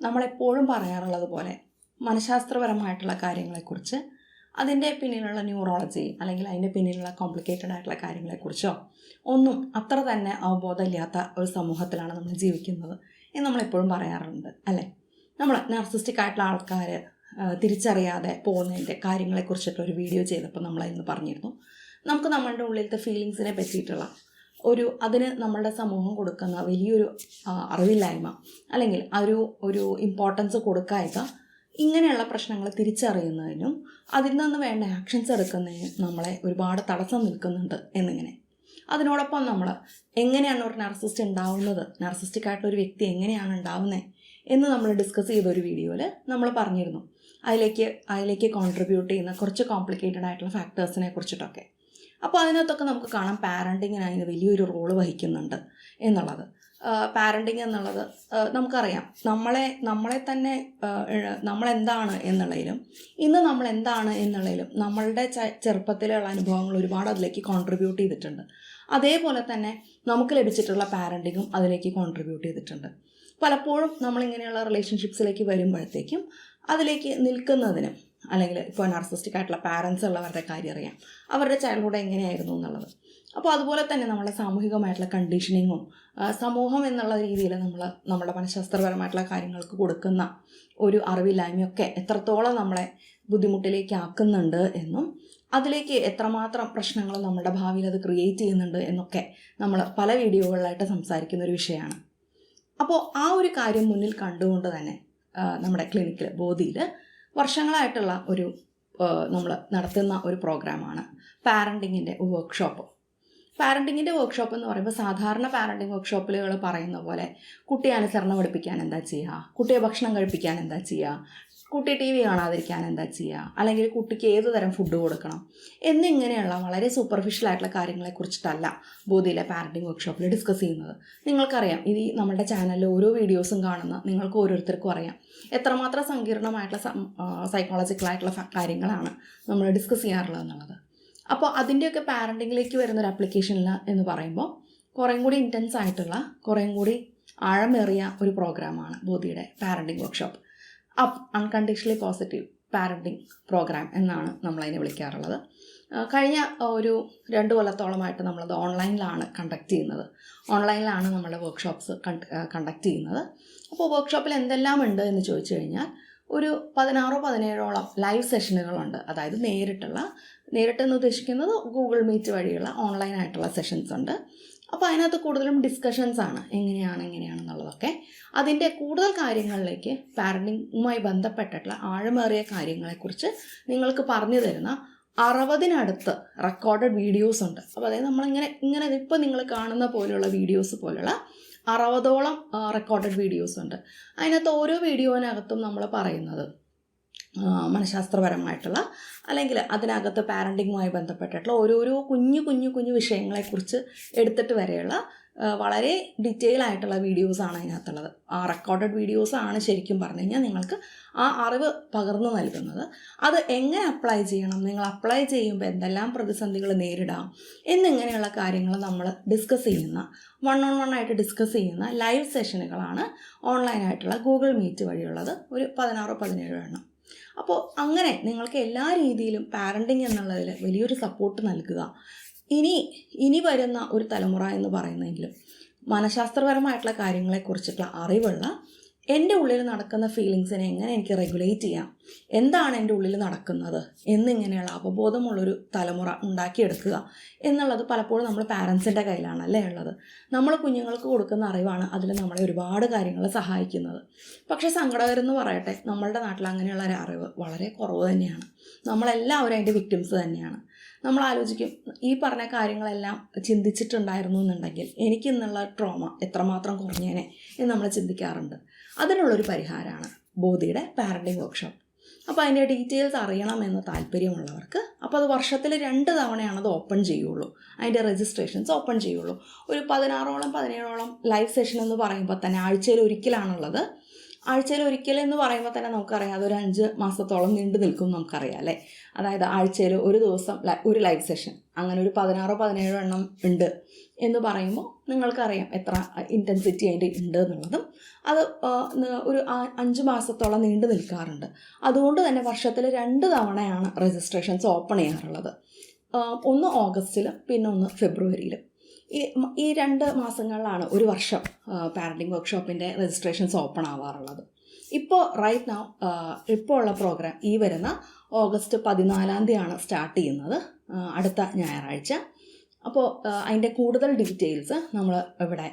നമ്മളെപ്പോഴും പറയാറുള്ളത് പോലെ മനഃശാസ്ത്രപരമായിട്ടുള്ള കാര്യങ്ങളെക്കുറിച്ച് അതിൻ്റെ പിന്നിലുള്ള ന്യൂറോളജി അല്ലെങ്കിൽ അതിൻ്റെ പിന്നിലുള്ള കോംപ്ലിക്കേറ്റഡ് ആയിട്ടുള്ള കാര്യങ്ങളെക്കുറിച്ചോ ഒന്നും അത്ര തന്നെ അവബോധമില്ലാത്ത ഒരു സമൂഹത്തിലാണ് നമ്മൾ ജീവിക്കുന്നത് എന്ന് നമ്മളെപ്പോഴും പറയാറുണ്ട് അല്ലേ. നമ്മൾ നാർസിസ്റ്റിക് ആയിട്ടുള്ള ആൾക്കാർ തിരിച്ചറിയാതെ പോകുന്നതിൻ്റെ കാര്യങ്ങളെക്കുറിച്ചിട്ടുള്ള ഒരു വീഡിയോ ചെയ്തപ്പോൾ നമ്മളതിന്ന് പറഞ്ഞിരുന്നു. നമുക്ക് നമ്മളുടെ ഉള്ളിലത്തെ ഫീലിങ്സിനെ പറ്റിയിട്ടുള്ള അതിന് നമ്മളുടെ സമൂഹം കൊടുക്കുന്ന വലിയൊരു അറിവില്ലായ്മ അല്ലെങ്കിൽ ഒരു ഇമ്പോർട്ടൻസ് കൊടുക്കാതെ ഇങ്ങനെയുള്ള പ്രശ്നങ്ങൾ തിരിച്ചറിയുന്നതിനും അതിൽ നിന്ന് വേണ്ട ആക്ഷൻസ് എടുക്കുന്നതിനും നമ്മളെ ഒരുപാട് തടസ്സം നിൽക്കുന്നുണ്ട് എന്നിങ്ങനെ. അതിനോടൊപ്പം നമ്മൾ എങ്ങനെയാണ് ഒരു നാർസിസ്റ്റ് ഉണ്ടാവുന്നത്, നാർസിസ്റ്റിക് ആയിട്ടൊരു വ്യക്തി എങ്ങനെയാണ് ഉണ്ടാവുന്നത് എന്ന് നമ്മൾ ഡിസ്കസ് ചെയ്തൊരു വീഡിയോയിൽ നമ്മൾ പറഞ്ഞിരുന്നു. അതിലേക്ക് കോൺട്രിബ്യൂട്ട് ചെയ്യുന്ന കുറച്ച് കോംപ്ലിക്കേറ്റഡ് ആയിട്ടുള്ള ഫാക്ടേഴ്സിനെ കുറിച്ചിട്ടൊക്കെ. അപ്പോൾ അതിനകത്തൊക്കെ നമുക്ക് കാണാം പാരൻറ്റിങ്ങിന് അതിന് വലിയൊരു റോള് വഹിക്കുന്നുണ്ട് എന്നുള്ളത്. പാരൻറ്റിങ് എന്നുള്ളത് നമുക്കറിയാം, നമ്മളെ തന്നെ നമ്മളെന്താണ് എന്നുള്ളതിലും ഇന്ന് നമ്മളെന്താണ് എന്നുള്ളതിലും നമ്മളുടെ ചെറുപ്പത്തിലുള്ള അനുഭവങ്ങൾ ഒരുപാട് അതിലേക്ക് കോൺട്രിബ്യൂട്ട് ചെയ്തിട്ടുണ്ട്. അതേപോലെ തന്നെ നമുക്ക് ലഭിച്ചിട്ടുള്ള പാരൻറ്റിങ്ങും അതിലേക്ക് കോൺട്രിബ്യൂട്ട് ചെയ്തിട്ടുണ്ട്. പലപ്പോഴും നമ്മളിങ്ങനെയുള്ള റിലേഷൻഷിപ്സിലേക്ക് വരുമ്പോഴത്തേക്കും അതിലേക്ക് നിൽക്കുന്നതിനും അല്ലെങ്കിൽ ഇപ്പോൾ നാർസിസ്റ്റിക് ആയിട്ടുള്ള പാരൻസ് ഉള്ളവരുടെ കാര്യം അറിയാം, അവരുടെ ചൈൽഡ്ഹുഡ് എങ്ങനെയായിരുന്നു എന്നുള്ളത്. അപ്പോൾ അതുപോലെ തന്നെ നമ്മുടെ സാമൂഹികമായിട്ടുള്ള കണ്ടീഷനിങ്ങും സമൂഹം എന്നുള്ള രീതിയിൽ നമ്മുടെ മനഃശാസ്ത്രപരമായിട്ടുള്ള കാര്യങ്ങൾക്ക് കൊടുക്കുന്ന ഒരു അറിവില്ലായ്മയൊക്കെ എത്രത്തോളം നമ്മളെ ബുദ്ധിമുട്ടിലേക്ക് ആക്കുന്നുണ്ട് എന്നും അതിലേക്ക് എത്രമാത്രം പ്രശ്നങ്ങൾ നമ്മുടെ ഭാവിയിൽ അത് ക്രിയേറ്റ് ചെയ്യുന്നുണ്ട് എന്നൊക്കെ നമ്മൾ പല വീഡിയോകളിലായിട്ട് സംസാരിക്കുന്ന ഒരു വിഷയമാണ്. അപ്പോൾ ആ ഒരു കാര്യം മുന്നിൽ കണ്ടുകൊണ്ട് തന്നെ നമ്മുടെ ക്ലിനിക്കിൽ ബോധിയിൽ വർഷങ്ങളായിട്ടുള്ള നമ്മൾ നടത്തുന്ന ഒരു പ്രോഗ്രാമാണ് പാരൻറ്റിങ്ങിൻ്റെ വർക്ക്ഷോപ്പ്. പാരൻറ്റിങ്ങിൻ്റെ വർക്ക്ഷോപ്പ് എന്ന് പറയുമ്പോൾ സാധാരണ പാരൻറ്റിങ് വർക്ക്ഷോപ്പുകൾ പറയുന്ന പോലെ കുട്ടിയെ അനുസരണ പഠിപ്പിക്കാൻ എന്താ ചെയ്യുക, കുട്ടിയെ ഭക്ഷണം കഴിപ്പിക്കാൻ എന്താ ചെയ്യുക, കുട്ടി TV കാണാതിരിക്കാൻ എന്താ ചെയ്യുക, അല്ലെങ്കിൽ കുട്ടിക്ക് ഏത് തരം ഫുഡ് കൊടുക്കണം എന്നിങ്ങനെയുള്ള വളരെ സൂപ്പർഫിഷ്യലായിട്ടുള്ള കാര്യങ്ങളെക്കുറിച്ചിട്ടല്ല ബോധിയിലെ പാരൻറ്റിങ് വർക്ക്ഷോപ്പിൽ ഡിസ്കസ് ചെയ്യുന്നത്. നിങ്ങൾക്കറിയാം, ഇത് നമ്മുടെ ചാനലിൽ ഓരോ വീഡിയോസും കാണുന്ന നിങ്ങൾക്ക് ഓരോരുത്തർക്കും അറിയാം എത്രമാത്രം സങ്കീർണമായിട്ടുള്ള സൈക്കോളജിക്കലായിട്ടുള്ള കാര്യങ്ങളാണ് നമ്മൾ ഡിസ്കസ് ചെയ്യാറുള്ളത് എന്നുള്ളത്. അപ്പോൾ അതിൻ്റെയൊക്കെ പാരൻറ്റിങ്ങിലേക്ക് വരുന്നൊരു ആപ്ലിക്കേഷനിൽ എന്ന് പറയുമ്പോൾ കുറേം കൂടി ഇൻറ്റൻസ് ആയിട്ടുള്ള കുറേം കൂടി ആഴമേറിയ ഒരു പ്രോഗ്രാമാണ് ബോധിയുടെ parenting workshop. Unconditionally positive parenting program എന്നാണ് നമ്മളതിനെ വിളിക്കാറുള്ളത്. കഴിഞ്ഞ ഒരു 2 കൊല്ലത്തോളമായിട്ട് നമ്മളത് ഓൺലൈനിലാണ് കണ്ടക്ട് ചെയ്യുന്നത്. ഓൺലൈനിലാണ് നമ്മുടെ വർക്ക്ഷോപ്സ് കണ്ടക്ട് ചെയ്യുന്നത്. അപ്പോൾ വർക്ക്ഷോപ്പിൽ എന്തെല്ലാം ഉണ്ട് എന്ന് ചോദിച്ചു കഴിഞ്ഞാൽ ഒരു 16-17ഓളം ലൈവ് സെഷനുകളുണ്ട്. അതായത് നേരിട്ടെന്ന് ഉദ്ദേശിക്കുന്നത് ഗൂഗിൾ മീറ്റ് വഴിയുള്ള ഓൺലൈനായിട്ടുള്ള സെഷൻസ് ഉണ്ട്. അപ്പോൾ അതിനകത്ത് കൂടുതലും ഡിസ്കഷൻസാണ് എങ്ങനെയാണെന്നുള്ളതൊക്കെ. അതിൻ്റെ കൂടുതൽ കാര്യങ്ങളിലേക്ക് പാരൻറ്റിങ്ങുമായി ബന്ധപ്പെട്ടിട്ടുള്ള ആഴമേറിയ കാര്യങ്ങളെക്കുറിച്ച് നിങ്ങൾക്ക് പറഞ്ഞു തരുന്ന 60-നടുത്ത് റെക്കോർഡഡ് വീഡിയോസ് ഉണ്ട്. അപ്പോൾ അതായത് നമ്മളിങ്ങനെ ഇപ്പോൾ നിങ്ങൾ കാണുന്ന പോലെയുള്ള വീഡിയോസ് പോലുള്ള 60ഓളം റെക്കോർഡഡ് വീഡിയോസ് ഉണ്ട്. അതിനകത്ത് ഓരോ വീഡിയോനകത്തും നമ്മൾ പറയുന്നത് മനഃശാസ്ത്രപരമായിട്ടുള്ള അല്ലെങ്കിൽ അതിനകത്ത് പാരൻറ്റിങ്ങുമായി ബന്ധപ്പെട്ടിട്ടുള്ള ഓരോരോ കുഞ്ഞു വിഷയങ്ങളെക്കുറിച്ച് എടുത്തിട്ട് വരെയുള്ള വളരെ ഡീറ്റെയിൽ ആയിട്ടുള്ള വീഡിയോസാണ് അതിനകത്തുള്ളത്. ആ റെക്കോർഡഡ് വീഡിയോസാണ് ശരിക്കും പറഞ്ഞു കഴിഞ്ഞാൽ നിങ്ങൾക്ക് ആ അറിവ് പകർന്നു നൽകുന്നത്. അത് എങ്ങനെ അപ്ലൈ ചെയ്യണം, നിങ്ങൾ അപ്ലൈ ചെയ്യുമ്പോൾ എന്തെല്ലാം പ്രതിസന്ധികൾ നേരിടാം എന്നിങ്ങനെയുള്ള കാര്യങ്ങൾ നമ്മൾ ഡിസ്കസ് ചെയ്യുന്ന 1-on-1 ആയിട്ട് ഡിസ്കസ് ചെയ്യുന്ന ലൈവ് സെഷനുകളാണ് ഓൺലൈനായിട്ടുള്ള ഗൂഗിൾ മീറ്റ് വഴിയുള്ളത്. ഒരു 16-17 എണ്ണം. അപ്പോൾ അങ്ങനെ നിങ്ങൾക്ക് എല്ലാ രീതിയിലും പാരൻറ്റിങ് എന്നുള്ളതിൽ വലിയൊരു സപ്പോർട്ട് നൽകുക. ഇനി വരുന്ന ഒരു തലമുറ എന്ന് പറയുന്നെങ്കിലും മനഃശാസ്ത്രപരമായിട്ടുള്ള കാര്യങ്ങളെക്കുറിച്ചിട്ടുള്ള അറിവുള്ള, എൻ്റെ ഉള്ളിൽ നടക്കുന്ന ഫീലിങ്സിനെ എങ്ങനെ എനിക്ക് റെഗുലേറ്റ് ചെയ്യാം, എന്താണ് എൻ്റെ ഉള്ളിൽ നടക്കുന്നത് എന്നിങ്ങനെയുള്ള അവബോധമുള്ളൊരു തലമുറ ഉണ്ടാക്കിയെടുക്കുക എന്നുള്ളത് പലപ്പോഴും നമ്മൾ പാരൻസിൻ്റെ കയ്യിലാണല്ലേ ഉള്ളത്. നമ്മൾ കുഞ്ഞുങ്ങൾക്ക് കൊടുക്കുന്ന അറിവാണ് അതിൽ നമ്മളെ ഒരുപാട് കാര്യങ്ങൾ സഹായിക്കുന്നത്. പക്ഷേ സങ്കടകരെന്ന് പറയട്ടെ, നമ്മളുടെ നാട്ടിൽ അങ്ങനെയുള്ള ഒരു അറിവ് വളരെ കുറവ് തന്നെയാണ്. നമ്മളെല്ലാവരും അതിൻ്റെ വിക്ടിംസ് തന്നെയാണ്. നമ്മൾ ആലോചിക്കും, ഈ പറഞ്ഞ കാര്യങ്ങളെല്ലാം ചിന്തിച്ചിട്ടുണ്ടായിരുന്നു എന്നുണ്ടെങ്കിൽ എനിക്കിന്നുള്ള ട്രോമ എത്രമാത്രം കുറഞ്ഞേനെ എന്ന് നമ്മൾ ചിന്തിക്കാറുണ്ട്. അതിനുള്ളൊരു പരിഹാരമാണ് ബോധിയുടെ പാരൻറ്റിങ് വർക്ക്ഷോപ്പ്. അപ്പോൾ അതിൻ്റെ ഡീറ്റെയിൽസ് അറിയണമെന്ന് താല്പര്യമുള്ളവർക്ക്, അപ്പോൾ അത് വർഷത്തിൽ 2 തവണയാണ് അത് ഓപ്പൺ ചെയ്യുള്ളൂ, അതിൻ്റെ രജിസ്ട്രേഷൻസ് ഓപ്പൺ ചെയ്യുള്ളൂ. ഒരു 16-17ഓളം ലൈവ് സെഷൻ എന്ന് പറയുമ്പോൾ തന്നെ ആഴ്ചയിൽ ഒരിക്കലാണുള്ളത്. ആഴ്ചയിൽ ഒരിക്കലെന്ന് പറയുമ്പോൾ തന്നെ നമുക്കറിയാം അതൊരു 5 മാസത്തോളം നീണ്ടു നിൽക്കും നമുക്കറിയാം അല്ലേ. അതായത് ആഴ്ചയിൽ ഒരു ദിവസം ഒരു ലൈവ് സെഷൻ, അങ്ങനെ ഒരു 16-17 എണ്ണം ഉണ്ട് എന്ന് പറയുമ്പോൾ നിങ്ങൾക്കറിയാം എത്ര ഇൻറ്റൻസിറ്റി അതിൻ്റെ ഉണ്ട് എന്നുള്ളതും. അത് ഒരു 5 മാസത്തോളം നീണ്ടു നിൽക്കാറുണ്ട്. അതുകൊണ്ട് തന്നെ വർഷത്തിൽ 2 തവണയാണ് രജിസ്ട്രേഷൻസ് ഓപ്പൺ ചെയ്യാറുള്ളത്. ഒന്ന് ഓഗസ്റ്റിലും പിന്നെ ഒന്ന് ഫെബ്രുവരിയിലും. ഈ 2 മാസങ്ങളിലാണ് ഒരു വർഷം പാരൻറ്റിംഗ് വർക്ക്ഷോപ്പിൻ്റെ രജിസ്ട്രേഷൻസ് ഓപ്പൺ ആവാറുള്ളത്. ഇപ്പോൾ റൈറ്റ് നൗ ഇപ്പോൾ ഉള്ള പ്രോഗ്രാം ഈ വരുന്ന ഓഗസ്റ്റ് 14-ാം തീയതിയാണ് സ്റ്റാർട്ട് ചെയ്യുന്നത്, അടുത്ത ഞായറാഴ്ച. അപ്പോൾ അതിൻ്റെ കൂടുതൽ ഡീറ്റെയിൽസ് നമ്മൾ ഇവിടെ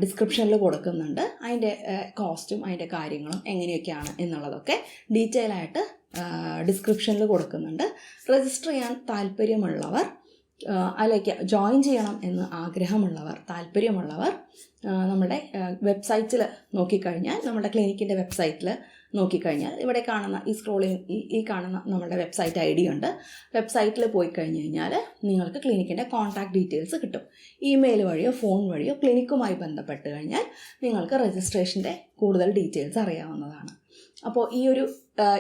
ഡിസ്ക്രിപ്ഷനിൽ കൊടുക്കുന്നുണ്ട്. അതിൻ്റെ കോസ്റ്റും അതിൻ്റെ കാര്യങ്ങളും എങ്ങനെയൊക്കെയാണ് എന്നുള്ളതൊക്കെ ഡീറ്റെയിൽ ആയിട്ട് ഡിസ്ക്രിപ്ഷനിൽ കൊടുക്കുന്നുണ്ട്. രജിസ്റ്റർ ചെയ്യാൻ താല്പര്യമുള്ളവർ, അതിലേക്ക് ജോയിൻ ചെയ്യണം എന്ന് ആഗ്രഹമുള്ളവർ, താല്പര്യമുള്ളവർ നമ്മുടെ വെബ്സൈറ്റിൽ നോക്കിക്കഴിഞ്ഞാൽ, നമ്മുടെ ക്ലിനിക്കിൻ്റെ വെബ്സൈറ്റിൽ നോക്കിക്കഴിഞ്ഞാൽ ഇവിടെ കാണുന്ന ഈ കാണുന്ന നമ്മുടെ വെബ്സൈറ്റ് ID ഉണ്ട്. വെബ്സൈറ്റിൽ പോയി കഴിഞ്ഞ് കഴിഞ്ഞാൽ നിങ്ങൾക്ക് ക്ലിനിക്കിൻ്റെ കോൺടാക്റ്റ് ഡീറ്റെയിൽസ് കിട്ടും. ഇമെയിൽ വഴിയോ ഫോൺ വഴിയോ ക്ലിനിക്കുമായി ബന്ധപ്പെട്ട് കഴിഞ്ഞാൽ നിങ്ങൾക്ക് രജിസ്ട്രേഷൻ്റെ കൂടുതൽ ഡീറ്റെയിൽസ് അറിയാവുന്നതാണ്. അപ്പോൾ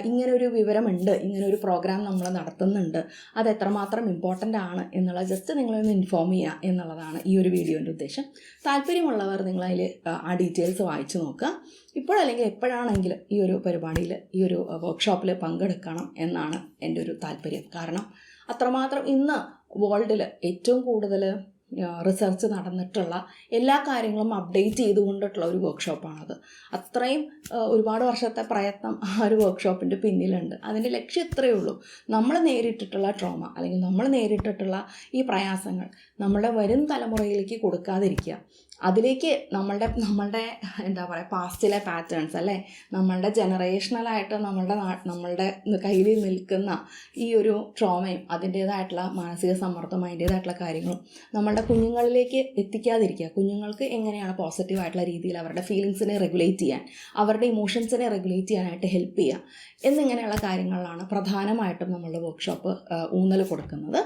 ഇങ്ങനൊരു വിവരമുണ്ട്, ഇങ്ങനൊരു പ്രോഗ്രാം നമ്മൾ നടത്തുന്നുണ്ട്, അത് എത്രമാത്രം ഇമ്പോർട്ടൻ്റ് ആണ് എന്നുള്ള ജസ്റ്റ് നിങ്ങളൊന്ന് ഇൻഫോം ചെയ്യുക എന്നുള്ളതാണ് ഈ ഒരു വീഡിയോൻ്റെ ഉദ്ദേശം. താല്പര്യമുള്ളവർ നിങ്ങളതിൽ ആ ഡീറ്റെയിൽസ് വായിച്ചു നോക്കുക. ഇപ്പോഴല്ലെങ്കിൽ എപ്പോഴാണെങ്കിലും ഈ ഒരു പരിപാടിയിൽ, ഈ ഒരു വർക്ക്ഷോപ്പിൽ പങ്കെടുക്കണം എന്നാണ് എൻ്റെ ഒരു താല്പര്യം. കാരണം അത്രമാത്രം ഇന്ന് വേൾഡിൽ ഏറ്റവും കൂടുതൽ റിസർച്ച് നടന്നിട്ടുള്ള എല്ലാ കാര്യങ്ങളും അപ്ഡേറ്റ് ചെയ്തുകൊണ്ടിട്ടുള്ള ഒരു വർക്ക്ഷോപ്പാണത്. അത്രയും ഒരുപാട് വർഷത്തെ പ്രയത്നം ആ ഒരു വർക്ക്ഷോപ്പിൻ്റെ പിന്നിലുണ്ട്. അതിൻ്റെ ലക്ഷ്യം ഇത്രയേ ഉള്ളൂ: നമ്മൾ നേരിട്ടിട്ടുള്ള ട്രോമ അല്ലെങ്കിൽ നമ്മൾ നേരിട്ടിട്ടുള്ള ഈ പ്രയാസങ്ങൾ നമ്മളുടെ വരും തലമുറയിലേക്ക് കൊടുക്കാതിരിക്കുക. അതിലേക്ക് നമ്മളുടെ എന്താ പറയുക, പാസ്റ്റിലെ പാറ്റേൺസ് അല്ലേ, നമ്മളുടെ ജനറേഷണലായിട്ട് നമ്മളുടെ കയ്യിൽ നിൽക്കുന്ന ഈ ഒരു ട്രോമയും അതിൻ്റേതായിട്ടുള്ള മാനസിക സമ്മർദ്ദം, അതിൻ്റേതായിട്ടുള്ള കാര്യങ്ങളും നമ്മളുടെ കുഞ്ഞുങ്ങളിലേക്ക് എത്തിക്കാതിരിക്കുക. കുഞ്ഞുങ്ങൾക്ക് എങ്ങനെയാണ് പോസിറ്റീവായിട്ടുള്ള രീതിയിൽ അവരുടെ ഫീലിങ്സിനെ റെഗുലേറ്റ് ചെയ്യാൻ, അവരുടെ ഇമോഷൻസിനെ റെഗുലേറ്റ് ചെയ്യാനായിട്ട് ഹെൽപ്പ് ചെയ്യുക എന്നിങ്ങനെയുള്ള കാര്യങ്ങളിലാണ് പ്രധാനമായിട്ടും നമ്മളുടെ വർക്ക്ഷോപ്പ് ഊന്നൽ കൊടുക്കുന്നത്.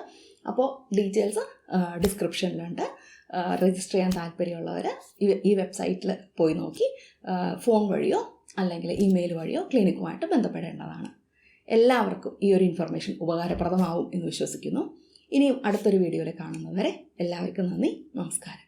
അപ്പോൾ ഡീറ്റെയിൽസ് ഡിസ്ക്രിപ്ഷനിലുണ്ട്. രജിസ്റ്റർ ചെയ്യാൻ താല്പര്യമുള്ളവർ ഈ വെബ്സൈറ്റിൽ പോയി നോക്കി ഫോൺ വഴിയോ അല്ലെങ്കിൽ ഇമെയിൽ വഴിയോ ക്ലിനിക്കുമായിട്ട് ബന്ധപ്പെടേണ്ടതാണ്. എല്ലാവർക്കും ഈ ഒരു ഇൻഫർമേഷൻ ഉപകാരപ്രദമാവും എന്ന് വിശ്വസിക്കുന്നു. ഇനിയും അടുത്തൊരു വീഡിയോയിൽ കാണുന്നവരെ എല്ലാവർക്കും നന്ദി, നമസ്കാരം.